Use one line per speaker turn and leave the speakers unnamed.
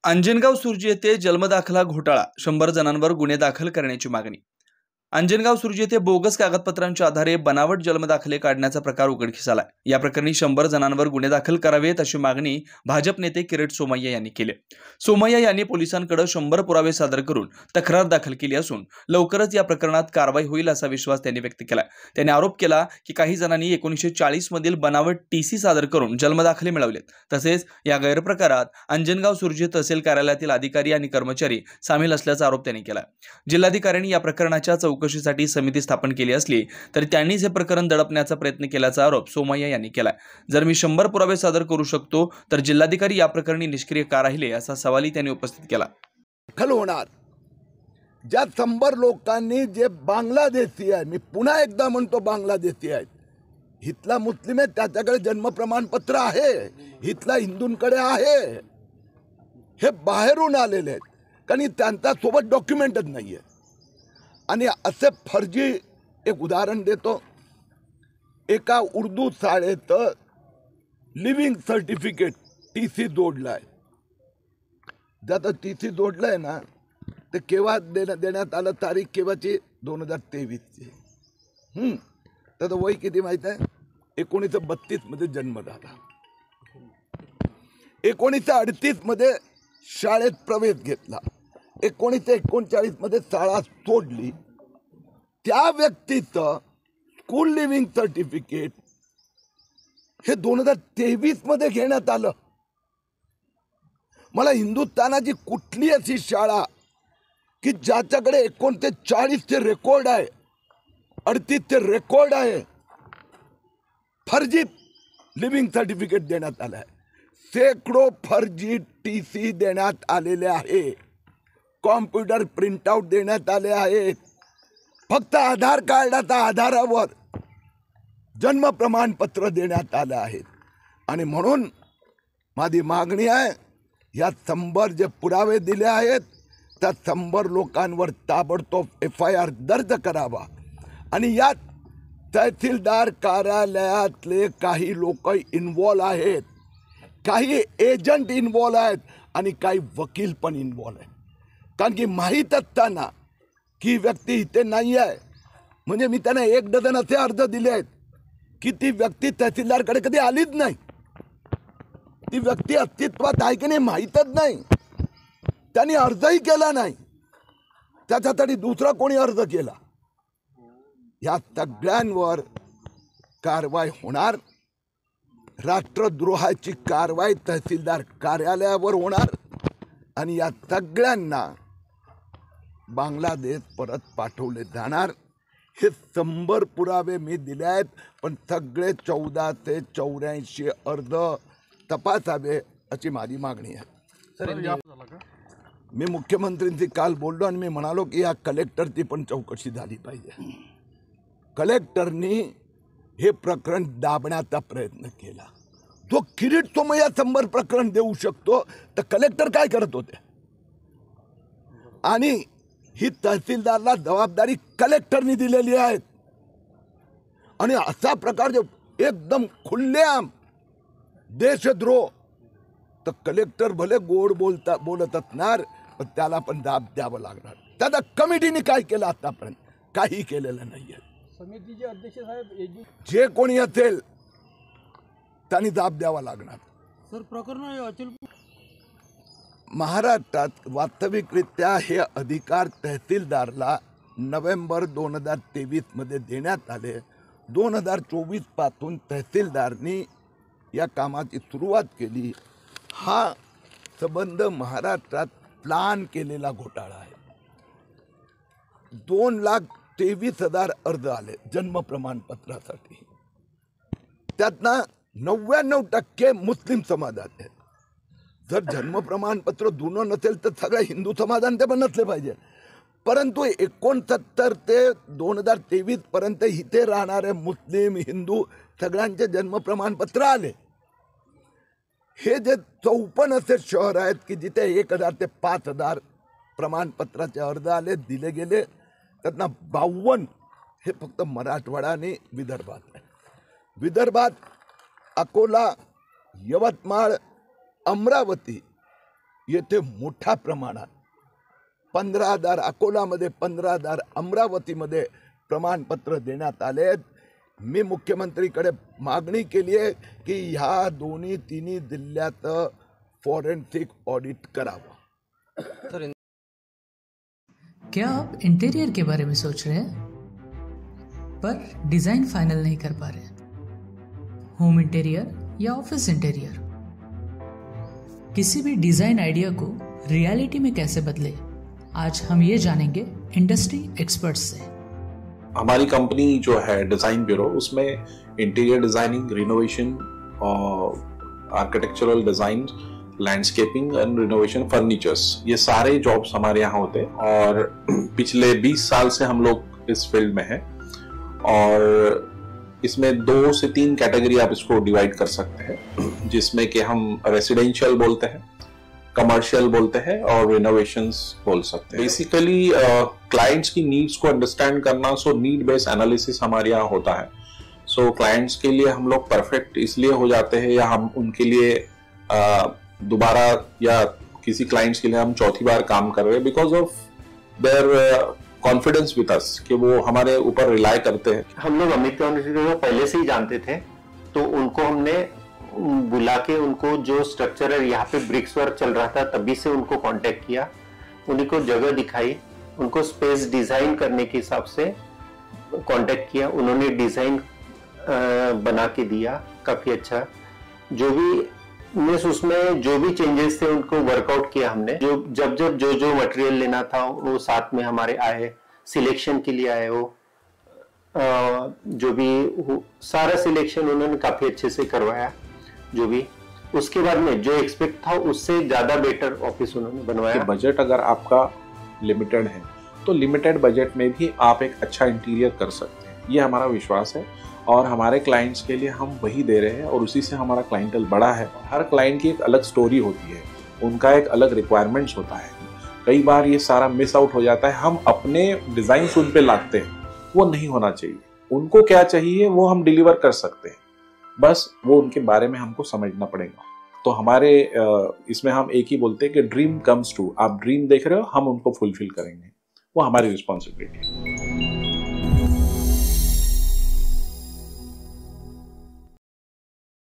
अंजनगाव सुर्जी येथे जन्मदाखला घोटाळा 100 जणांवर गुन्हे दाखल करण्याची मागणी। अंजनगाव सुर्जी येथे बोगस कागदपत्रांच्या आधारे बनावट जन्मदाखले काढण्याचा प्रकार उघडकीस आलाय। या प्रकरणी 100 जणांवर गुन्हे दाखल करावेत अशी मागणी भाजप नेते किरीट सोमय्या यांनी केली। सोमय्या यांनी पोलिसांकडे 100 पुरावे सादर करून तक्रार दाखल केली असून लवकरच या प्रकरणात कारवाई होईल असा विश्वास त्यांनी व्यक्त केला। त्यांनी आरोप केला की काही जणांनी 1940 मधील बनावट टीसी सादर करून जन्मदाखले मिळवलेत। तसेच या गैरप्रकारात अंजनगाव सुर्जी तहसील कार्यालयातील अधिकारी आणि कर्मचारी सामील असल्याचा आरोप त्यांनी केला। जिल्हाधिकाऱ्यांनी या प्रकरणाच्या चौकशीसाठी समिती स्थापन केली असली तरी त्यांनीच हे प्रकरण दडपण्याचा प्रयत्न केल्याचा आरोप सोमय्या यांनी केला। जर मी 100 पुरावे सादर करू शकतो तर जिल्हाधिकारी या प्रकरणी निष्क्रिय का राहिले असा सवालही त्यांनी उपस्थित केला।
दाखल होणार ज्या 100 लोकांनी जे बांगलादेशी आहे, मी पुन्हा एकदा म्हणतो बांगलादेशी आहेत, हितला मुस्लिम आहे, त्याच्याकडे जन्म प्रमाणपत्र आहे, हितला हिंदूंकडे आहे, हे बाहेरून आलेले आहेत कारण त्यांच्या सोबत डॉक्युमेंटच नाही आहे। आणि असे फर्जी एक उदाहरण देतो। एका उर्दू शाळेत लिव्हिंग सर्टिफिकेट टीसी जोडलाय, ज्याचं टीसी जोडलंय ना ते केव्हा देण्यात आलं, तारीख केव्हाची 2023ची। त्याचं वय किती माहित आहे? 1932 मध्ये जन्म झाला, 1938 मध्ये शाळेत प्रवेश घेतला, 1939 मध्ये शाळा सोडली। त्या व्यक्तीचं स्कूल लिव्हिंग सर्टिफिकेट हे 2023 मध्ये घेण्यात आलं। मला हिंदुस्थानाची कुठली अशी शाळा की ज्याच्याकडे 39 चे रेकॉर्ड आहे, 38 चे रेकॉर्ड आहे, फर्जी लिव्हिंग सर्टिफिकेट देण्यात आलं आहे। शेकडो फर्जी टीसी देण्यात आलेले आहे, कॉम्प्युटर प्रिंटआउट देण्यात आले आहेत, फक्त आधार कार्डाच्या आधारावर जन्म प्रमाणपत्र देण्यात आले आहेत। आणि म्हणून माझी मागणी आहे, या 100 जे पुरावे दिले आहेत त्या 100 लोकांवर ताबडतोब FIR दर्ज करावा। आणि यात तहसीलदार कार्यालयातले काही लोक इन्व्हॉल्व आहेत, काही एजंट इन्व्हॉल्व आहेत आणि काही वकील पण इन्व्हॉल्व आहेत। कारण की माहीत असताना की व्यक्ती इथे नाही आहे, म्हणजे मी त्यांना 1 डझन असे अर्ज दिले आहेत की ती व्यक्ती तहसीलदारकडे कधी आलीच नाही, ती व्यक्ती अस्तित्वात आहे की नाही माहीतच नाही, त्यांनी अर्जही केला नाही, त्याच्यासाठी दुसरा कोणी अर्ज केला। या सगळ्यांवर कारवाई होणार, राष्ट्रद्रोहाची कारवाई तहसीलदार कार्यालयावर होणार आणि या सगळ्यांना बांगलादेश परत पाठवले जाणार। हे 100 पुरावे मी दिले आहेत, पण सगळे 1484 अर्ज तपासावे अशी माझी मागणी आहे। मी मुख्यमंत्र्यांशी काल बोललो आणि मी म्हणालो की या कलेक्टरची पण चौकशी झाली पाहिजे। कलेक्टरनी हे प्रकरण दाबण्याचा प्रयत्न केला। जो किरीट सोमय्या 100 प्रकरण देऊ शकतो तर कलेक्टर काय करत होते? आणि ही तहसीलदारला जबाबदारी कलेक्टरनी दिलेली आहे। आणि असा प्रकार जो एकदम खुल्लेआम देशद्रोह, तर कलेक्टर भले गोड बोलत असणार पण त्याला पण दाब द्यावं लागणार। त्याचा कमिटीने काय केलं आतापर्यंत? काही केलेलं नाहीये।
समितीचे अध्यक्ष साहेब
जे कोणी असेल त्यांनी दाब द्यावा लागणार।
सर, प्रकरण
महाराष्ट्रात वास्तविकरित्या हे अधिकार तहसीलदारला नोव्हेंबर 2023 मध्ये देण्यात आले। 2024 पासून तहसीलदारनी या कामाची सुरुवात केली। हा संबंध महाराष्ट्रात प्लान केलेला घोटाळा आहे। 2,23,000 अर्ज आले जन्म प्रमाणपत्रासाठी, त्यातनं 99% मुस्लिम समाजात आहे। जर जन्म प्रमाणपत्र जुनं नसेल तर सगळ्या हिंदू समाजांचे पण नसले पाहिजे, परंतु 69 ते 2023 पर्यंत इथे राहणारे मुस्लिम हिंदू सगळ्यांचे जन्म प्रमाणपत्र आले। हे जे 54 असे शहर आहेत की जिथे 1000 ते 5000 प्रमाणपत्राचे अर्ज आले, दिले गेले, त्यातनं 52 हे फक्त मराठवाडा आणि विदर्भात आहे। विदर्भात अकोला, यवतमाळ, अमरावती येथे मोठ्या प्रमाणात 15,000 अकोलामध्ये, 15,000 अमरावतीमध्ये प्रमाणपत्र देण्यात आले. मी मुख्यमंत्रीकडे मागणी केली आहे की ह्या दोन्ही तिन्ही जिल्ह्यात फॉरेन्सिक ऑडिट करावं.
क्या आप इंटीरियर के बारे में सोच रहे हैं पर डिजाइन फाइनल नहीं कर पा रहे? होम इंटीरियर या ऑफिस इंटीरियर, किसी भी डिजाइन आइडिया को रियलिटी में कैसे बदले, आज हम ये जानेंगे इंडस्ट्री एक्सपर्ट्स से.
हमारी कंपनी जो है डिजाइन ब्यूरो, उसमें interior designing, renovation, architectural design, landscaping end renovation, furnitures, ये सारे जॉब्स हमारे यहाँ होते हैं. और पिछले 20 साल से हम लोग इस फील्ड में हैं. और इसमें 2 से 3 कैटेगरी आप इसको डिवाइड कर सकते हैं, जिसमें कि हम रेसिडेंशियल बोलते हैं, कमर्शियल बोलते हैं और रिनोवेशंस बोल सकते हैं. बेसिकली क्लाइंट्स की नीड्स को अंडरस्टैंड करना, सो नीड बेस्ड एनालिसिस हमारे यहाँ होता है. सो क्लाइंट्स के लिए हम लोग परफेक्ट इसलिए हो जाते हैं, या हम उनके लिए दोबारा, या किसी क्लाइंट्स के लिए हम चौथी बार काम कर रहे हैं because of their confidence with us, कि वो हमारे ऊपर रिलाय करते हैं.
हम लोग अमित को पहले से ही जानते थे, तो उनको हमने बुला के उनको जो स्ट्रक्चर है, यहाँ पे ब्रिक्स वर्क चल रहा था तभी से उनको कांटेक्ट किया, उन्हीं को जगह दिखाई, उनको स्पेस डिजाइन करने के हिसाब से कांटेक्ट किया. उन्होंने डिजाइन बना के दिया काफी अच्छा. जो भी उसमें जो भी चेंजेस थे उनको वर्कआउट किया हमने. जब जो मटेरियल लेना था वो साथ में हमारे आए, सिलेक्शन के लिए आए. वो जो भी सारा सिलेक्शन उन्होंने काफी अच्छे से करवाया. जो भी उसके बाद में जो एक्सपेक्ट था उससे ज्यादा बेटर ऑफिस उन्होंने बनवाया.
बजट अगर आपका लिमिटेड है तो लिमिटेड बजट में भी आप एक अच्छा इंटीरियर कर सकते हैं, ये हमारा विश्वास है. और हमारे क्लाइंट्स के लिए हम वही दे रहे हैं, और उसी से हमारा क्लाइंटल बड़ा है. हर क्लाइंट की एक अलग स्टोरी होती है, उनका एक अलग रिक्वायरमेंट्स होता है. कई बार ये सारा मिस आउट हो जाता है. हम अपने डिजाइन उन पे लाते हैं, वो नहीं होना चाहिए. उनको क्या चाहिए वो हम डिलीवर कर सकते हैं, बस वो उनके बारे में हमको समझना पड़ेगा. तो हमारे इसमें हम एक ही बोलते हैं कि ड्रीम कम्स ट्रू. आप ड्रीम देख रहे हो, हम उनको फुलफिल करेंगे, वो हमारी रिस्पॉन्सिबिलिटी है.